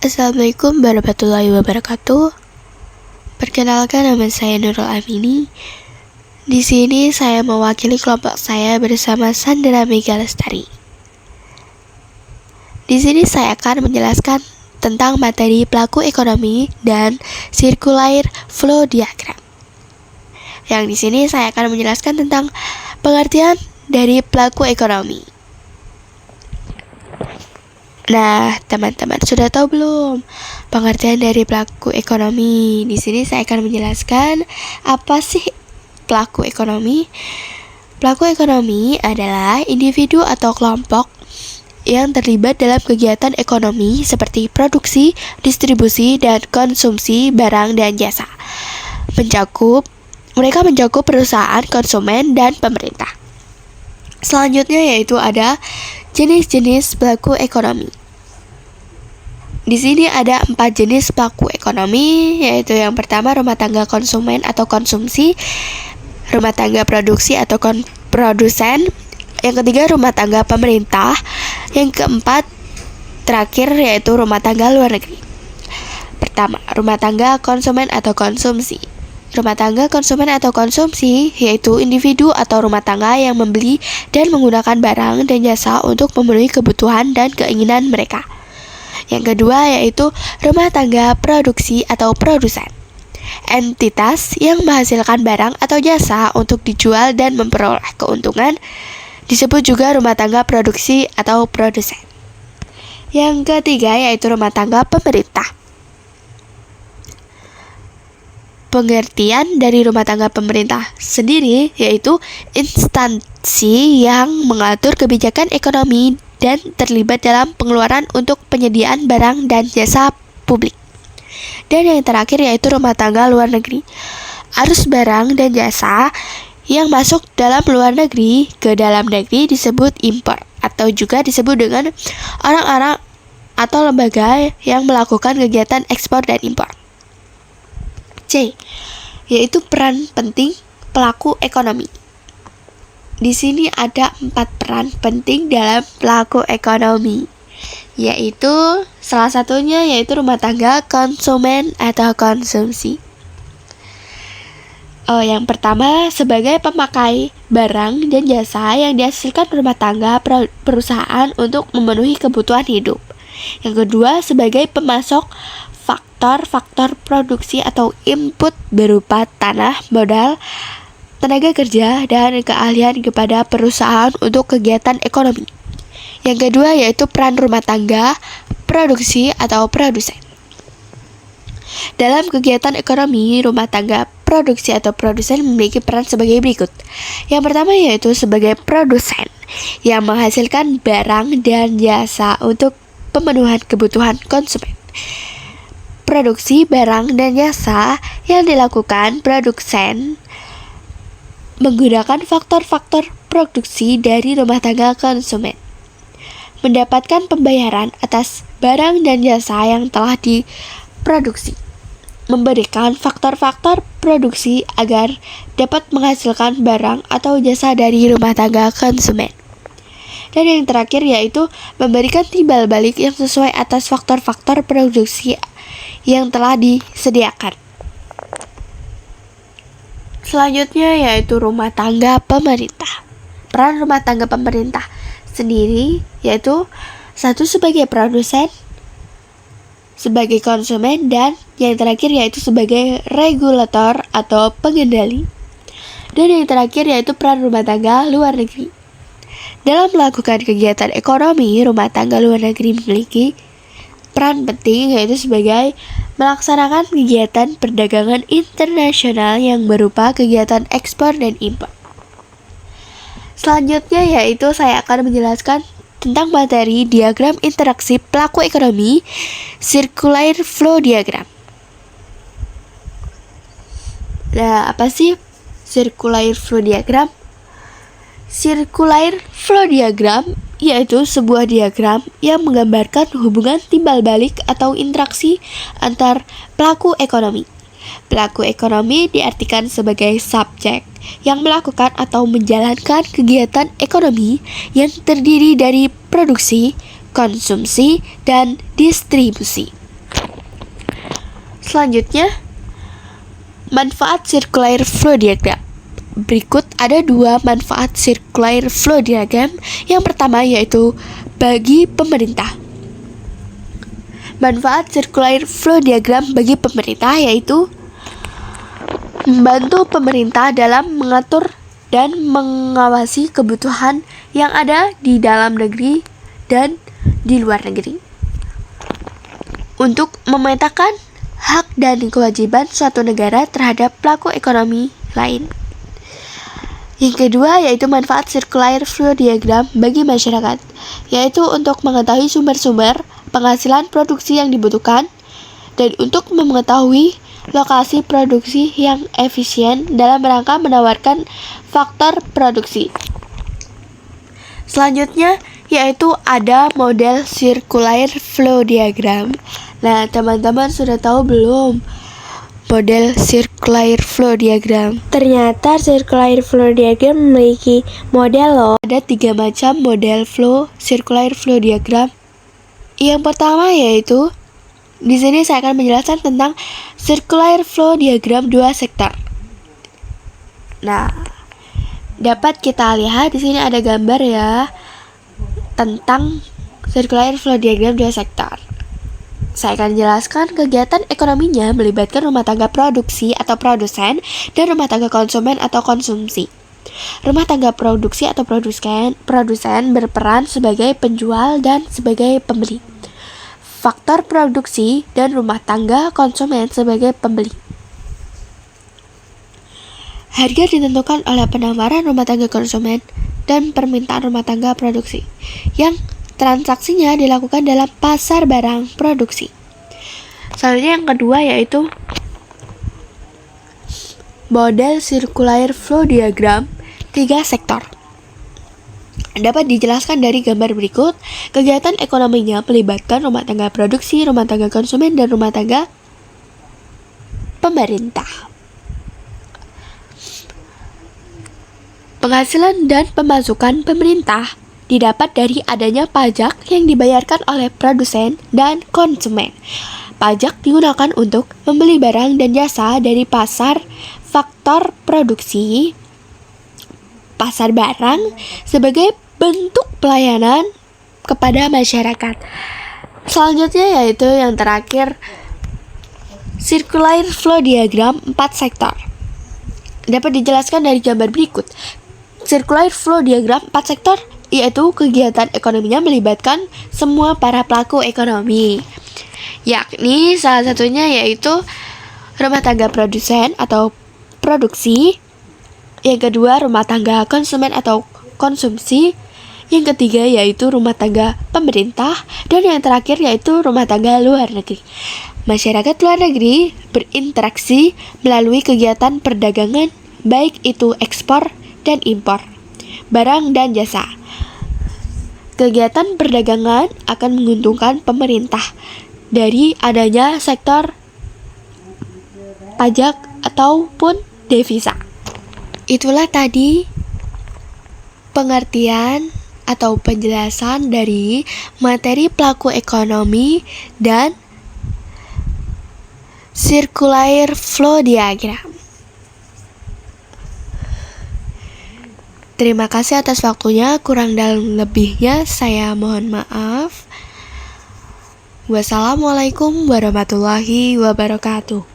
Assalamualaikum warahmatullahi wabarakatuh. Perkenalkan, nama saya Nurul Amini. Di sini saya mewakili kelompok saya bersama Sandra Mega Lestari. Di sini saya akan menjelaskan tentang materi pelaku ekonomi dan circular flow diagram. Yang di sini saya akan menjelaskan tentang pengertian dari pelaku ekonomi. Nah, teman-teman sudah tahu belum pengertian dari pelaku ekonomi? Di sini saya akan menjelaskan apa sih pelaku ekonomi. Pelaku ekonomi adalah individu atau kelompok yang terlibat dalam kegiatan ekonomi seperti produksi, distribusi, dan konsumsi barang dan jasa. Mereka mencakup perusahaan, konsumen, dan pemerintah. Selanjutnya yaitu ada jenis-jenis pelaku ekonomi. Di sini ada 4 jenis pelaku ekonomi, yaitu yang pertama rumah tangga konsumen atau konsumsi, rumah tangga produksi atau produsen, yang ketiga rumah tangga pemerintah, yang keempat terakhir yaitu rumah tangga luar negeri. Pertama, rumah tangga konsumen atau konsumsi. Rumah tangga konsumen atau konsumsi yaitu individu atau rumah tangga yang membeli dan menggunakan barang dan jasa untuk memenuhi kebutuhan dan keinginan mereka. Yang kedua yaitu rumah tangga produksi atau produsen. Entitas yang menghasilkan barang atau jasa untuk dijual dan memperoleh keuntungan disebut juga rumah tangga produksi atau produsen. Yang ketiga yaitu rumah tangga pemerintah. Pengertian dari rumah tangga pemerintah sendiri yaitu instansi yang mengatur kebijakan ekonomi dan terlibat dalam pengeluaran untuk penyediaan barang dan jasa publik. Dan yang terakhir yaitu rumah tangga luar negeri. Arus barang dan jasa yang masuk dalam luar negeri ke dalam negeri disebut impor, atau juga disebut dengan orang-orang atau lembaga yang melakukan kegiatan ekspor dan impor. C, yaitu peran penting pelaku ekonomi. Di sini ada 4 peran penting dalam pelaku ekonomi, yaitu salah satunya yaitu rumah tangga konsumen atau konsumsi. Yang pertama sebagai pemakai barang dan jasa yang dihasilkan rumah tangga perusahaan untuk memenuhi kebutuhan hidup. Yang kedua sebagai pemasok faktor produksi atau input berupa tanah, modal, tenaga kerja, dan keahlian kepada perusahaan untuk kegiatan ekonomi. Yang kedua yaitu peran rumah tangga produksi atau produsen. Dalam kegiatan ekonomi, rumah tangga produksi atau produsen memiliki peran sebagai berikut. Yang pertama yaitu sebagai produsen yang menghasilkan barang dan jasa untuk pemenuhan kebutuhan konsumen. Produksi barang dan jasa yang dilakukan produsen menggunakan faktor-faktor produksi dari rumah tangga konsumen. Mendapatkan pembayaran atas barang dan jasa yang telah diproduksi. Memberikan faktor-faktor produksi agar dapat menghasilkan barang atau jasa dari rumah tangga konsumen. Dan yang terakhir yaitu memberikan timbal balik yang sesuai atas faktor-faktor produksi yang telah disediakan. Selanjutnya yaitu rumah tangga pemerintah. Peran rumah tangga pemerintah sendiri yaitu satu sebagai produsen, sebagai konsumen, dan yang terakhir yaitu sebagai regulator atau pengendali. Dan yang terakhir yaitu peran rumah tangga luar negeri. Dalam melakukan kegiatan ekonomi, rumah tangga luar negeri memiliki peran penting yaitu sebagai melaksanakan kegiatan perdagangan internasional yang berupa kegiatan ekspor dan impor. Selanjutnya yaitu saya akan menjelaskan tentang materi diagram interaksi pelaku ekonomi, circular flow diagram. Nah, apa sih circular flow diagram? Circular flow diagram yaitu sebuah diagram yang menggambarkan hubungan timbal balik atau interaksi antar pelaku ekonomi. Pelaku ekonomi diartikan sebagai subjek yang melakukan atau menjalankan kegiatan ekonomi yang terdiri dari produksi, konsumsi, dan distribusi. Selanjutnya, manfaat circular flow diagram. Berikut ada 2 manfaat circular flow diagram. Yang pertama yaitu bagi pemerintah. Manfaat circular flow diagram bagi pemerintah yaitu membantu pemerintah dalam mengatur dan mengawasi kebutuhan yang ada di dalam negeri dan di luar negeri, untuk memetakan hak dan kewajiban suatu negara terhadap pelaku ekonomi lain. Yang kedua yaitu manfaat circular flow diagram bagi masyarakat, yaitu untuk mengetahui sumber-sumber penghasilan produksi yang dibutuhkan dan untuk mengetahui lokasi produksi yang efisien dalam rangka menawarkan faktor produksi. Selanjutnya yaitu ada model circular flow diagram. Nah, teman-teman sudah tahu belum model circular flow diagram? Ternyata circular flow diagram memiliki model loh. Ada 3 macam model circular flow diagram. Yang pertama yaitu, di sini saya akan menjelaskan tentang circular flow diagram 2 sektor. Nah, dapat kita lihat di sini ada gambar ya tentang circular flow diagram 2 sektor. Saya akan jelaskan kegiatan ekonominya melibatkan rumah tangga produksi atau produsen dan rumah tangga konsumen atau konsumsi. Rumah tangga produksi atau produsen berperan sebagai penjual dan sebagai pembeli. Faktor produksi dan rumah tangga konsumen sebagai pembeli. Harga ditentukan oleh penawaran rumah tangga konsumen dan permintaan rumah tangga produksi, yang transaksinya dilakukan dalam pasar barang produksi. Selanjutnya yang kedua yaitu model circular flow diagram 3 sektor. Dapat dijelaskan dari gambar berikut. Kegiatan ekonominya melibatkan rumah tangga produksi, rumah tangga konsumen, dan rumah tangga pemerintah. Penghasilan dan pemasukan pemerintah didapat dari adanya pajak yang dibayarkan oleh produsen dan konsumen. Pajak digunakan untuk membeli barang dan jasa dari pasar faktor produksi, pasar barang sebagai bentuk pelayanan kepada masyarakat. Selanjutnya yaitu yang terakhir, circular flow diagram 4 sektor. Dapat dijelaskan dari gambar berikut. Circular flow diagram 4 sektor yaitu kegiatan ekonominya melibatkan semua para pelaku ekonomi, yakni salah satunya yaitu rumah tangga produsen atau produksi, yang kedua rumah tangga konsumen atau konsumsi, yang ketiga yaitu rumah tangga pemerintah, dan yang terakhir yaitu rumah tangga luar negeri. Masyarakat luar negeri berinteraksi melalui kegiatan perdagangan, baik itu ekspor dan impor barang dan jasa. Kegiatan perdagangan akan menguntungkan pemerintah dari adanya sektor pajak ataupun devisa. Itulah tadi pengertian atau penjelasan dari materi pelaku ekonomi dan circular flow diagram. Terima kasih atas waktunya, kurang dan lebihnya saya mohon maaf. Wassalamualaikum warahmatullahi wabarakatuh.